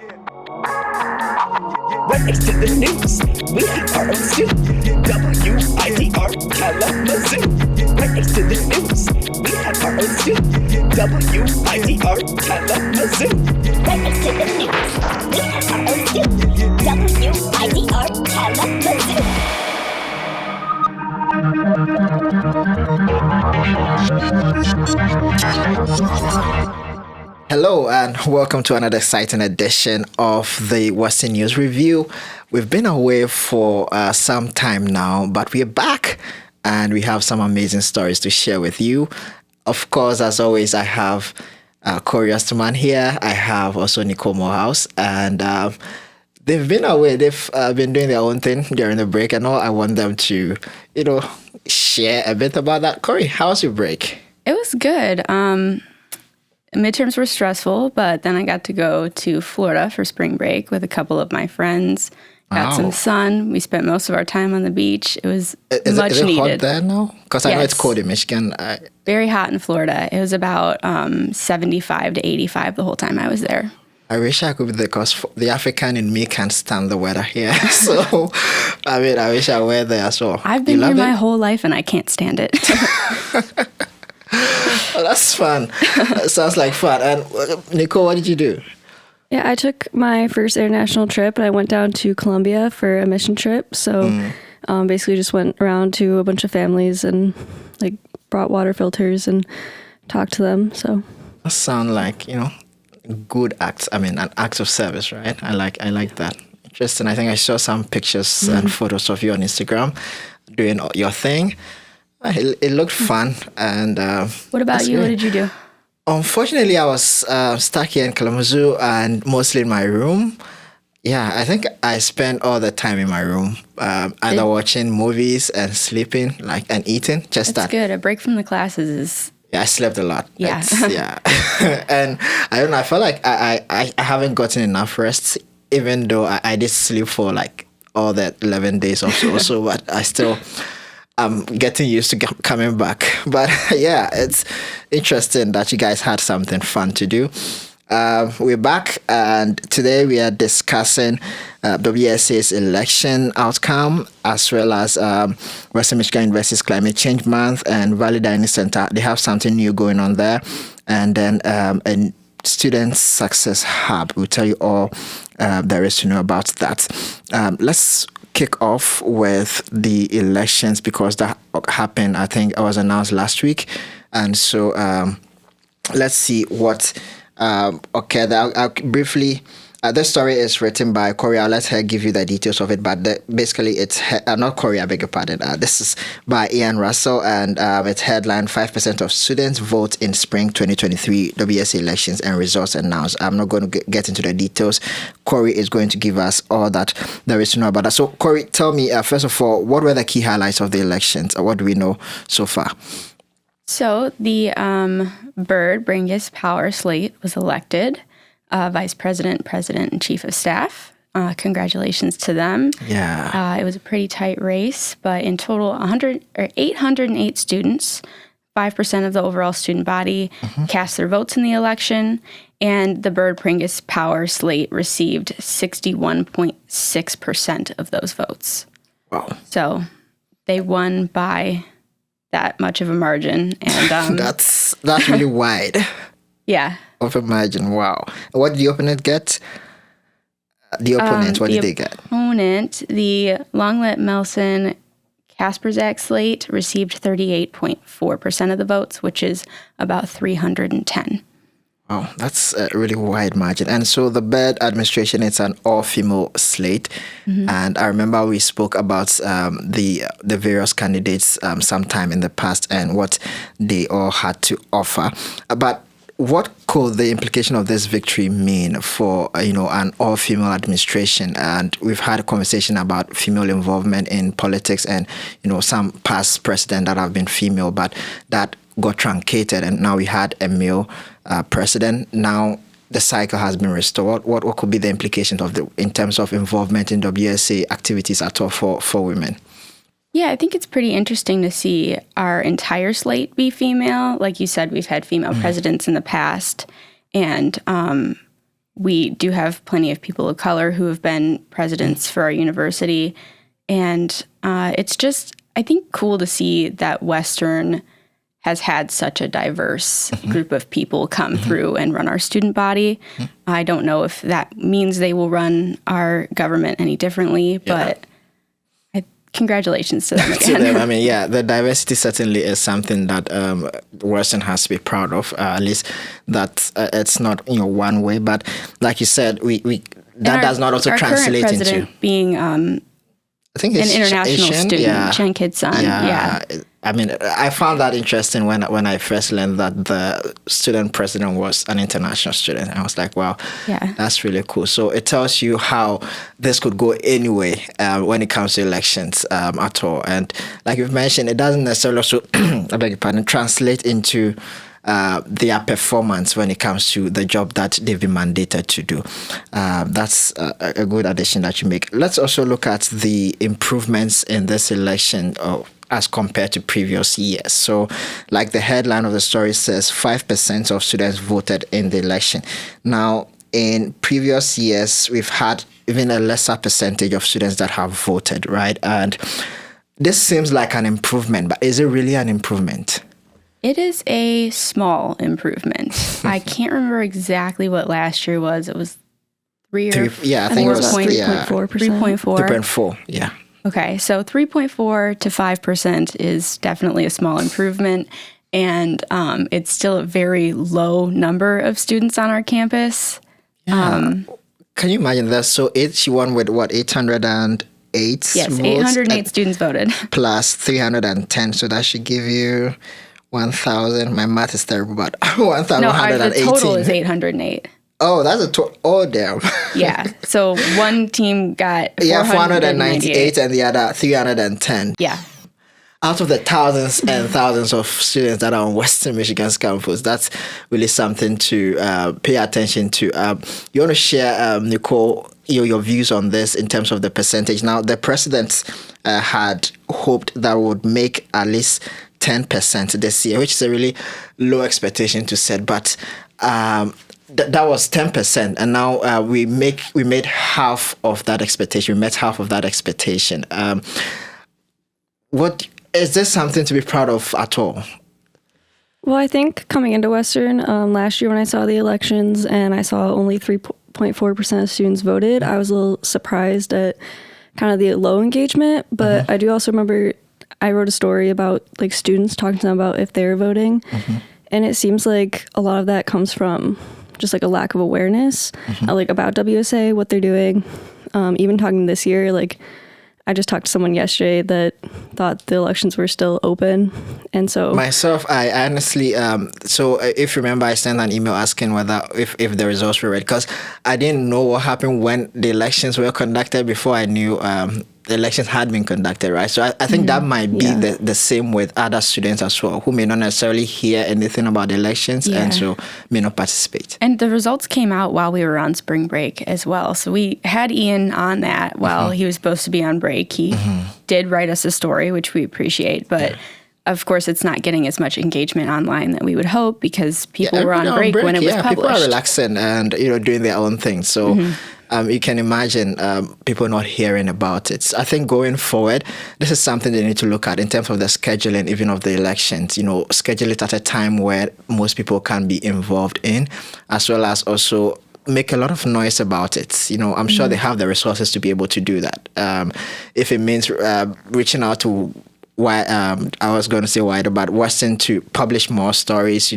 Right next to the news, we have our own scoop. WIDR Kalamazoo. Right next to the news, we have our own scoop. WIDR Kalamazoo. Right next to the news, we have our own scoop. WIDR Kalamazoo. Hello and welcome to another exciting edition of the Western News Review. We've been away for some time now, but we're back and we have some amazing stories to share with you. Of course, as always, I have Cori Osterman here. I have also Nicole Morehouse, and they've been away. They've been doing their own thing during the break, and all I want them to, share a bit about that. Cori, how was your break? It was good. Midterms were stressful, but then I got to go to Florida for spring break with a couple of my friends. Got some sun. We spent most of our time on the beach. It was much is it needed. Hot there now? Because I know it's cold in Michigan. Very hot in Florida. It was about 75 to 85 the whole time I was there. I wish I could be there because the African in me can't stand the weather here. So, I wish I were there as well. I've been here my whole life and I can't stand it. Oh, that's fun. Sounds like fun. And Nicole, what did you do? Yeah, I took my first international trip and I went down to Colombia for a mission trip. So basically just went around to a bunch of families and brought water filters and talked to them. So that sounds like, good acts. An act of service, right? I like that. Interesting. I think I saw some pictures and photos of you on Instagram doing your thing. It looked fun. And what about you? Great. What did you do? Unfortunately, I was stuck here in Kalamazoo and mostly in my room. Yeah, I think I spent all the time in my room, either watching movies and sleeping, and eating. Just That's good. A break from the classes is... Yeah, I slept a lot. Yeah. And I don't know, I felt like I haven't gotten enough rest, even though I did sleep for all that 11 days or so, but I still... I'm getting used to coming back. But yeah, it's interesting that you guys had something fun to do. We're back, and today we are discussing WSA's election outcome, as well as Western Michigan University's Climate Change Month and Valley Dining Center. They have something new going on there. And then a Student Success Hub. We'll tell you all there is to know about that. Let's kick off with the elections because that happened, I think it was announced last week. And so let's see what occurred. I'll briefly, this story is written by Cori. I'll let her give you the details of it, but basically it's, not Cori, I beg your pardon. This is by Ian Russell, and it's headline 5% of students vote in spring 2023 WSA elections and results announced. I'm not going to get into the details. Cori is going to give us all that there is to know about that. So Cori, tell me, first of all, what were the key highlights of the elections? What do we know so far? So the Byrd Bringus Power slate was elected. Vice President, President, and Chief of Staff. Congratulations to them. Yeah. It was a pretty tight race, but in total, 808 students, 5% of the overall student body, cast their votes in the election, and the Byrd Bringus Power slate received 61.6% of those votes. Wow. So they won by that much of a margin, and that's really wide. Yeah. Of a margin, wow. What did the opponent get? The opponent, what did they get? The Longlet Melson Kasperzak slate received 38.4% of the votes, which is about 310. Wow, that's a really wide margin. And so the Byrd administration, it's an all-female slate. And I remember we spoke about the various candidates sometime in the past and what they all had to offer. But what could the implication of this victory mean for, an all-female administration? And we've had a conversation about female involvement in politics and, some past presidents that have been female, but that got truncated. And now we had a male president. Now the cycle has been restored. What could be the implications in terms of involvement in WSA activities at all for women? Yeah, I think it's pretty interesting to see our entire slate be female. Like you said, we've had female presidents in the past, and we do have plenty of people of color who have been presidents for our university. And it's just, I think, cool to see that Western has had such a diverse group of people come through and run our student body. I don't know if that means they will run our government any differently, but congratulations to them again. To them, I mean, yeah, the diversity certainly is something that Western has to be proud of. At least that it's not one way, but like you said, we that does not also translate current president into being I think an it's international Asian, student, Chen Kid-sun. Yeah. I mean, I found that interesting when I first learned that the student president was an international student. I was like, wow, that's really cool. So it tells you how this could go anyway when it comes to elections at all. And like you've mentioned, it doesn't necessarily also, I beg your pardon, translate into their performance when it comes to the job that they've been mandated to do. That's a good addition that you make. Let's also look at the improvements in this election as compared to previous years. So like the headline of the story says, 5% of students voted in the election. Now, in previous years, we've had even a lesser percentage of students that have voted, right? And this seems like an improvement, but is it really an improvement? It is a small improvement. I can't remember exactly what last year was. It was 3 or I think it was 3.4%. 3.4. 3.4, yeah. Okay, so 3.4 to 5% is definitely a small improvement, and it's still a very low number of students on our campus. Yeah. Can you imagine that? So she won with what, 808 Yes, votes? 808 students voted. Plus 310, so that should give you 1,000. My math is terrible, but 1,118. No, the total is 808. Oh, that's a total. Oh, damn. Yeah. So one team got 498 and the other 310. Yeah. Out of the thousands and thousands of students that are on Western Michigan's campus, that's really something to pay attention to. You want to share, Nicole, your views on this in terms of the percentage? Now, the president had hoped that would make at least 10% this year, which is a really low expectation to set, but that was 10%, and now we made half of that expectation. We met half of that expectation. What is this something to be proud of at all? Well, I think coming into Western last year when I saw the elections and I saw only 3.4% of students voted, I was a little surprised at kind of the low engagement. But I do also remember I wrote a story about like students talking to them about if they're voting, and it seems like a lot of that comes from just like a lack of awareness, like about WSA, what they're doing. Even talking this year, like I just talked to someone yesterday that thought the elections were still open. And so myself, I honestly, so if you remember, I sent an email asking whether if the results were read, because I didn't know what happened when the elections were conducted before I knew the elections had been conducted, right? So I think that might be the same with other students as well, who may not necessarily hear anything about the elections and so may not participate. And the results came out while we were on spring break as well. So we had Ian on that while he was supposed to be on break. He did write us a story, which we appreciate, but of course it's not getting as much engagement online that we would hope because people were on break when it was published. People are relaxing and doing their own thing. So you can imagine people not hearing about it. I think going forward, this is something they need to look at in terms of the scheduling, even of the elections. Schedule it at a time where most people can be involved in, as well as also make a lot of noise about it. I'm sure they have the resources to be able to do that. If it means reaching out to I was going to say WIDR, but Western to publish more stories,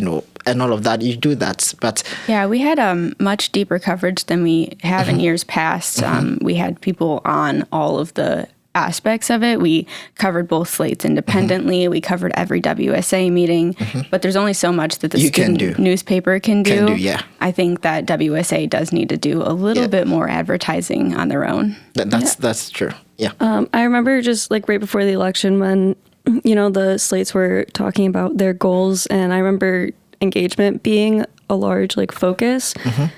and all of that, you do that. But yeah, we had much deeper coverage than we have in years past. We had people on all of the aspects of it. We covered both slates independently. We covered every WSA meeting, but there's only so much that the student newspaper can do. I think that WSA does need to do a little bit more advertising on their own. That's true. Yeah. I remember just like right before the election when, the slates were talking about their goals, and I remember engagement being a large like focus.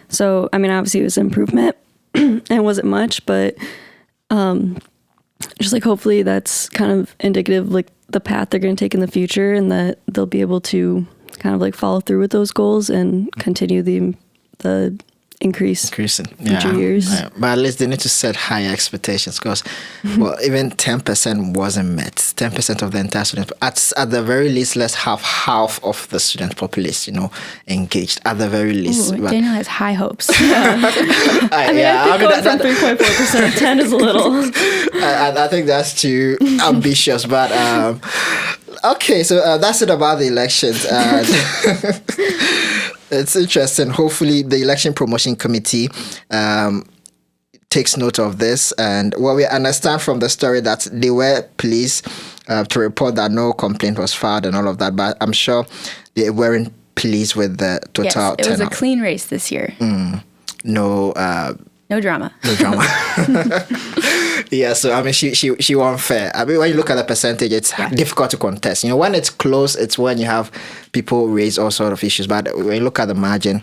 So, I mean, obviously it was improvement and it wasn't much, but just like hopefully that's kind of indicative of like the path they're going to take in the future, and that they'll be able to kind of like follow through with those goals and continue the increasing Yeah. future years. But at least they need to set higher expectations because, well, even 10% wasn't met. 10% of the entire student. At the very least, let's have half of the student population, engaged. At the very least. Ooh, Daniel has high hopes. I think going from 3.4% to 10 is a little. I think that's too ambitious, but okay. So that's it about the elections. It's interesting. Hopefully, the Election Promotion Committee takes note of this. And what we understand from the story that they were pleased to report that no complaint was filed and all of that. But I'm sure they weren't pleased with the total turnout. Yes, it was a clean race this year. No drama. No drama. Yeah, so I mean, she won fair. I mean, when you look at the percentage, it's difficult to contest. When it's close, it's when you have people raise all sort of issues. But when you look at the margin,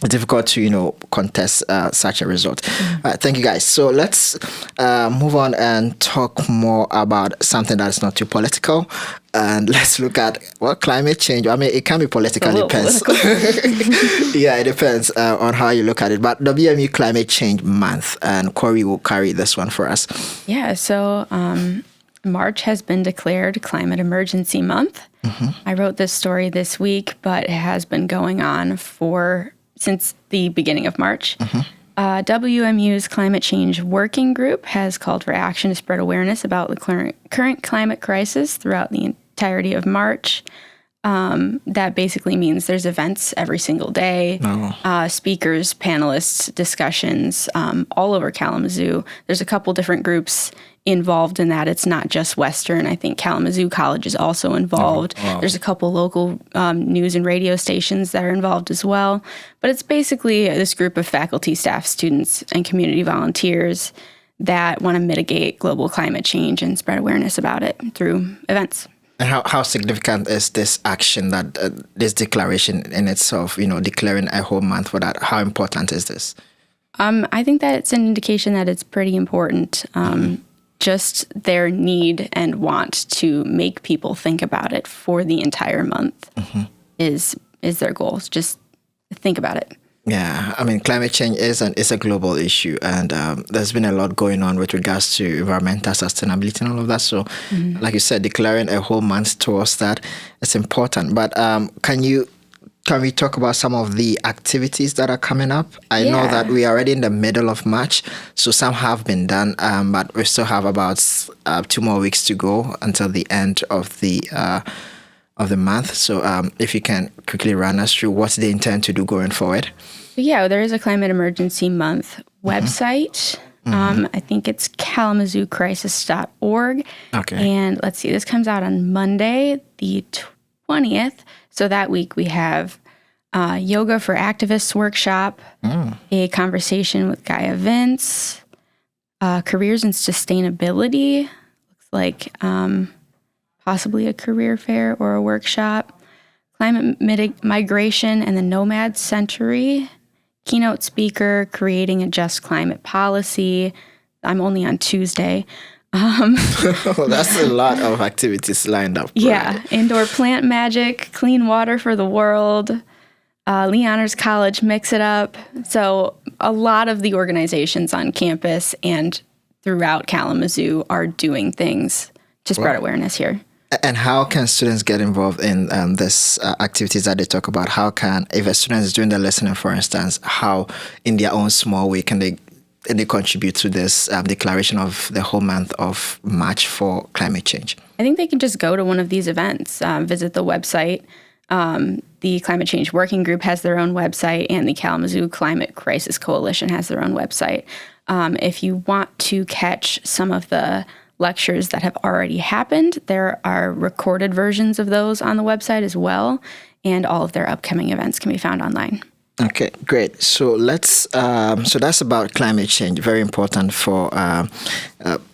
it's difficult to contest such a result. Thank you, guys. So let's move on and talk more about something that's not too political. And let's look at climate change. I mean, it can be political. It depends. Yeah, it depends on how you look at it. But WMU Climate Change Month, and Cori will carry this one for us. Yeah. So March has been declared Climate Emergency Month. I wrote this story this week, but it has been going on since the beginning of March. WMU's Climate Change Working Group has called for action to spread awareness about the current climate crisis throughout the entirety of March. That basically means there's events every single day, speakers, panelists, discussions all over Kalamazoo. There's a couple different groups involved in that. It's not just Western. I think Kalamazoo College is also involved. There's a couple local news and radio stations that are involved as well. But it's basically this group of faculty, staff, students, and community volunteers that want to mitigate global climate change and spread awareness about it through events. And how significant is this action, that this declaration in itself, declaring a whole month for that? How important is this? I think that it's an indication that it's pretty important. Just their need and want to make people think about it for the entire month is their goal. Just think about it. Yeah, I mean, climate change is a global issue, and there's been a lot going on with regards to environmental sustainability and all of that. So, like you said, declaring a whole month towards that is important. But can we talk about some of the activities that are coming up? I know that we are already in the middle of March, so some have been done, but we still have about 2 more weeks to go until the end of the month. So if you can quickly run us through what they intend to do going forward. Yeah, there is a Climate Emergency Month website. I think it's kalamazoocrisis.org. Okay. And let's see, this comes out on Monday, the 20th. So that week we have Yoga for Activists workshop, a conversation with Gaia Vince, careers in sustainability, looks like possibly a career fair or a workshop, climate migration and the nomad century, keynote speaker, creating a just climate policy. I'm only on Tuesday. That's a lot of activities lined up. Yeah. Right? Indoor plant magic, clean water for the world, Lee Honors College, Mix It Up. So a lot of the organizations on campus and throughout Kalamazoo are doing things to spread awareness here. And how can students get involved in this activities that they talk about? How can, if a student is doing the listening, for instance, how in their own small way can they contribute to this declaration of the whole month of March for climate change? I think they can just go to one of these events, visit the website. The Climate Change Working Group has their own website, and the Kalamazoo Climate Crisis Coalition has their own website. If you want to catch some of the lectures that have already happened, there are recorded versions of those on the website as well, and all of their upcoming events can be found online. Okay, great. So let's. So that's about climate change. Very important for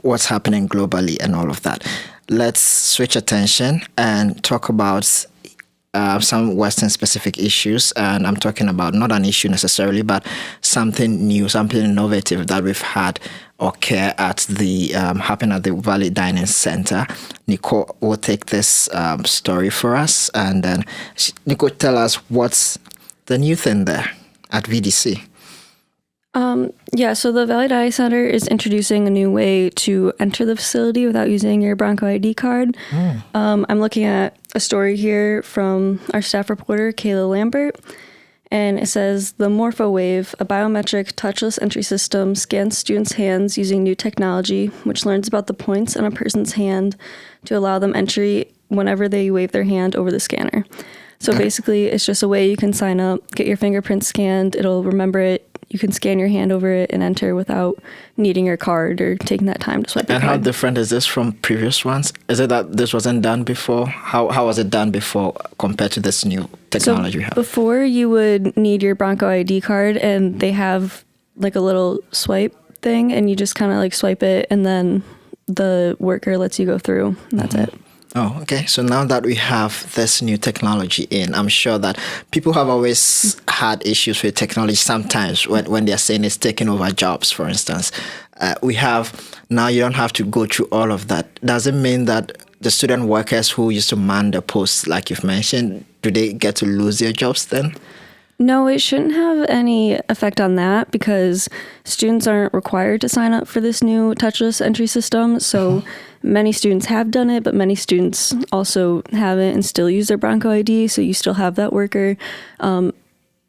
what's happening globally and all of that. Let's switch attention and talk about some Western specific issues. And I'm talking about not an issue necessarily, but something new, something innovative that we've had occur at the happen at the Valley Dining Center. Nicole will take this story for us, and then Nicole, tell us what's the new thing there at VDC. Yeah, so the Valley Dining Center is introducing a new way to enter the facility without using your Bronco ID card. I'm looking at a story here from our staff reporter, Kayla Lambert, and it says, the MorphoWave, a biometric touchless entry system, scans students' hands using new technology, which learns about the points in a person's hand to allow them entry whenever they wave their hand over the scanner. So basically, it's just a way you can sign up, get your fingerprints scanned, it'll remember it, you can scan your hand over it and enter without needing your card or taking that time to swipe your And card. how different is this from previous ones? Is it that this wasn't done before? How was it done before compared to this new technology we have? Before, you would need your Bronco ID card, and they have like a little swipe thing, and you just kind of like swipe it, and then the worker lets you go through, and that's it. Oh, okay. So now that we have this new technology in, I'm sure that people have always had issues with technology sometimes when they're saying it's taking over jobs, for instance. We have, now you don't have to go through all of that. Does it mean that the student workers who used to man the posts, like you've mentioned, do they get to lose their jobs then? No, it shouldn't have any effect on that because students aren't required to sign up for this new touchless entry system. So many students have done it, but many students also haven't and still use their Bronco ID. So you still have that worker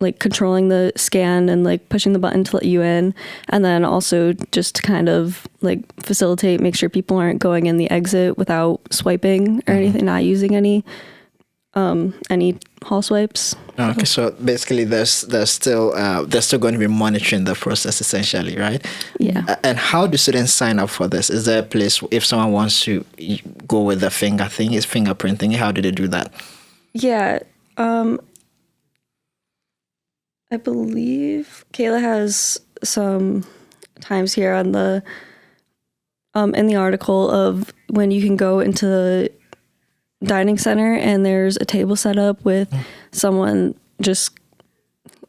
like controlling the scan and like pushing the button to let you in. And then also just to kind of like facilitate, make sure people aren't going in the exit without swiping or anything, not using any hall swipes. Okay, so basically, there's still going to be monitoring the process essentially, right? Yeah. And how do students sign up for this? Is there a place if someone wants to go with the finger thing, is fingerprinting? How do they do that? Yeah. I believe Kayla has some times here on the in the article of when you can go into the dining center and there's a table set up with someone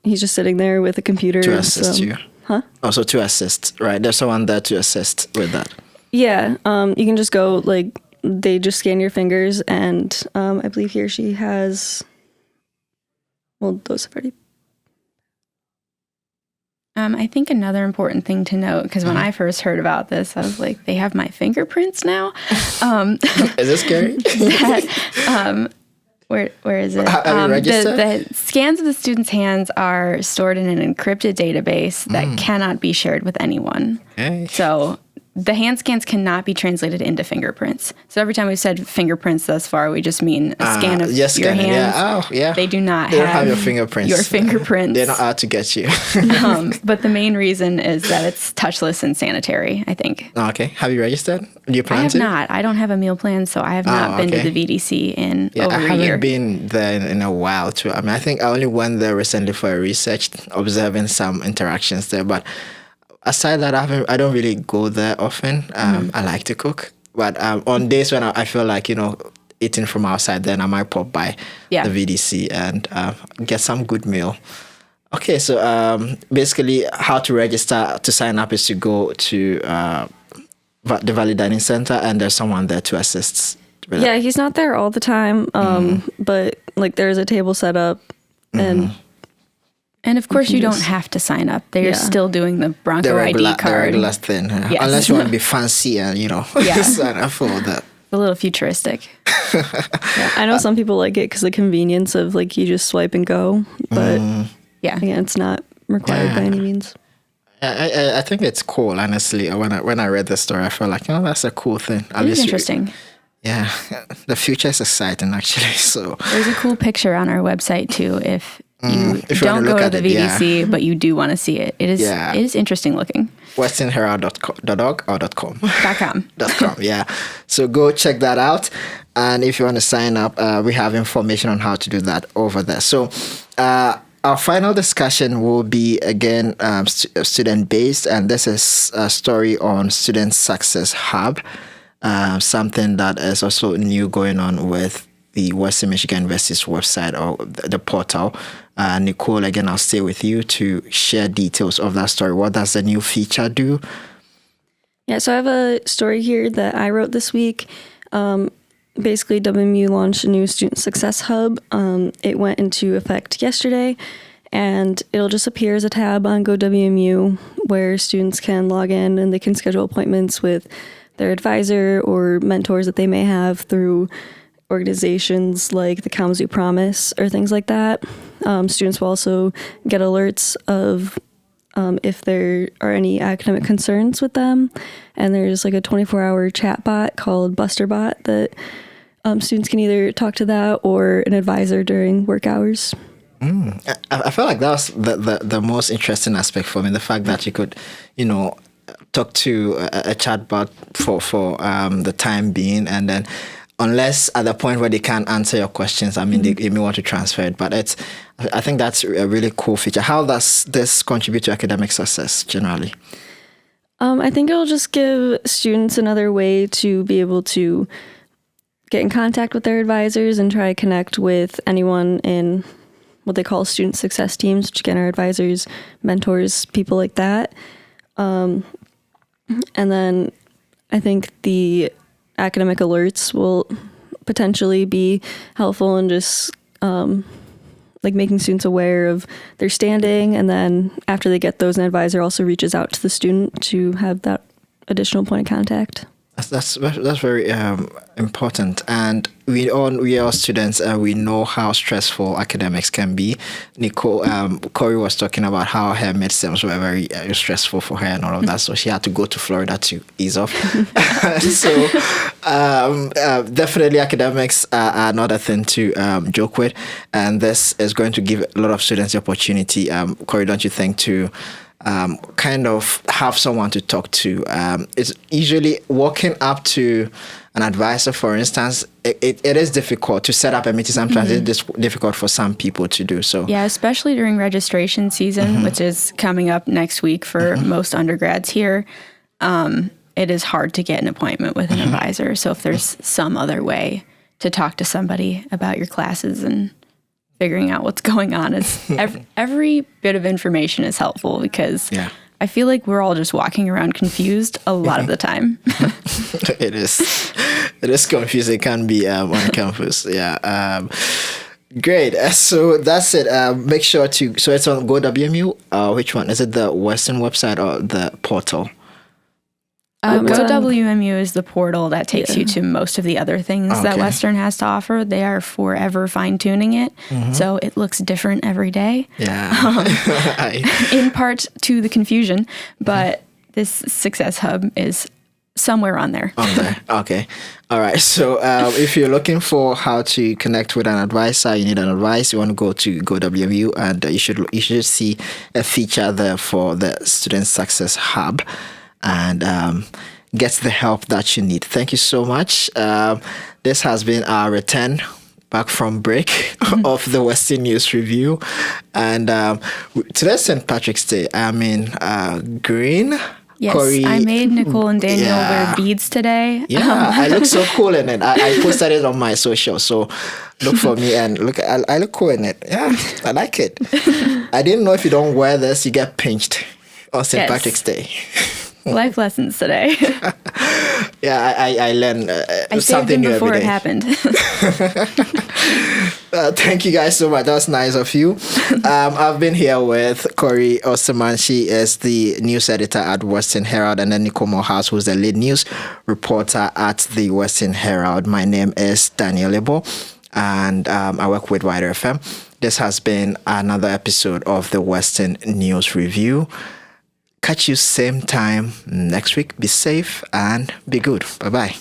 he's just sitting there with a computer To assist you. Huh? Also to assist, right? There's someone there to assist with that. Yeah. You can just go, like, they just scan your fingers and I believe he or she has, well, those have already. I think another important thing to note, because when I first heard about this, I was like, they have my fingerprints now. Is this scary? Where is it? Have you registered? The scans of the students' hands are stored in an encrypted database that cannot be shared with anyone. Okay. So the hand scans cannot be translated into fingerprints. So every time we've said fingerprints thus far, we just mean a scan of your hands. Yeah. Oh, yeah. They do not They don't have your fingerprints. Your fingerprints. They're not out to get you. But the main reason is that it's touchless and sanitary, I think. Okay. Have you registered? Do you plan I have to? not. I don't have a meal plan, so I have not been to the VDC in over I a haven't year. been there in a while too. I mean, I think I only went there recently for a research, observing some interactions there. But aside that, I don't really go there often. I like to cook, but on days when I feel like eating from outside, then I might pop by the VDC and get some good meal. Okay, so basically, how to register to sign up is to go to the Valley Dining Center, and there's someone there to assist. With Yeah, he's not there all the time, but like there's a table set up, And of course, you don't have to sign up. They're still doing the Bronco the ID card. The regular thing, Yes. unless you want to be fancy and sign up for that. A little futuristic. Yeah, I know some people like it because the convenience of like you just swipe and go, but again, it's not required by any means. I think it's cool, honestly. When I read the story, I felt like, that's a cool thing. At It is least interesting. Yeah, the future is exciting, actually. So There's a cool picture on our website too. If you if you don't wanna go look to at the it, VDC, but you do want to see it, it is interesting looking. westernherald.org or .com. .com. .com, yeah. So go check that out. And if you want to sign up, we have information on how to do that over there. So our final discussion will be, again, student-based. And this is a story on Student Success Hub, something that is also new going on with the Western Michigan University's website or the portal. Nicole, again, I'll stay with you to share details of that story. What does the new feature do? Yeah, so I have a story here that I wrote this week. Basically, WMU launched a new Student Success Hub. It went into effect yesterday, and it'll just appear as a tab on GoWMU where students can log in and they can schedule appointments with their advisor or mentors that they may have through organizations like the Kalamazoo Promise or things like that. Students will also get alerts of if there are any academic concerns with them, and there's like a 24-hour chat bot called BusterBot that students can either talk to that or an advisor during work hours. I felt like that was the most interesting aspect for me, the fact that you could, talk to a chatbot for the time being, and then unless at the point where they can't answer your questions, I mean, they may want to transfer it. But I think that's a really cool feature. How does this contribute to academic success generally? I think it'll just give students another way to be able to get in contact with their advisors and try to connect with anyone in what they call student success teams, which again are advisors, mentors, people like that. And then I think the academic alerts will potentially be helpful in just making students aware of their standing. And then after they get those, an advisor also reaches out to the student to have that additional point of contact. That's very important, and we are students, and we know how stressful academics can be. Nicole, Cori was talking about how her midterms were very stressful for her and all of that, so she had to go to Florida to ease off. So definitely academics are not a thing to joke with, and this is going to give a lot of students the opportunity, Cori, don't you think, to kind of have someone to talk to. It's usually walking up to an advisor, for instance, it is difficult to set up a meeting. Sometimes it's difficult for some people to do so. Yeah, especially during registration season, which is coming up next week for most undergrads here. It is hard to get an appointment with an advisor. So if there's some other way to talk to somebody about your classes and figuring out what's going on, is every bit of information is helpful, because I feel like we're all just walking around confused a lot of the time. It is confusing. It can be on campus. Great. So that's it. Make sure to, so it's on GoWMU. Which one? Is it the Western website or the portal? GoWMU is the portal that takes you to most of the other things that Western has to offer. They are forever fine-tuning it, so it looks different every day. In part to the confusion, but this Success Hub is somewhere on there. Okay. All right. So if you're looking for how to connect with an advisor, you need an advice, you want to go to GoWMU, and you should see a feature there for the Student Success Hub, and get the help that you need. Thank you so much. This has been our return back from break of the Western News Review. And today's St. Patrick's Day. I'm in green. Yes, Cori, I made Nicole and Daniel wear beads today. Yeah, I look so cool in it. I posted it on my social, so look for me and look. I look cool in it. Yeah, I like it. I didn't know if you don't wear this, you get pinched on St. Patrick's Day. Life lessons today. I learned something new every day. I saved them before it happened. Thank you guys so much. That was nice of you. I've been here with Cori Osterman. She is the news editor at Western Herald, and then Nicole Morehouse, who's the lead news reporter at the Western Herald. My name is Daniel Ebo, and I work with WIDRFM. This has been another episode of the Western News Review. Catch you same time next week. Be safe and be good. Bye-bye.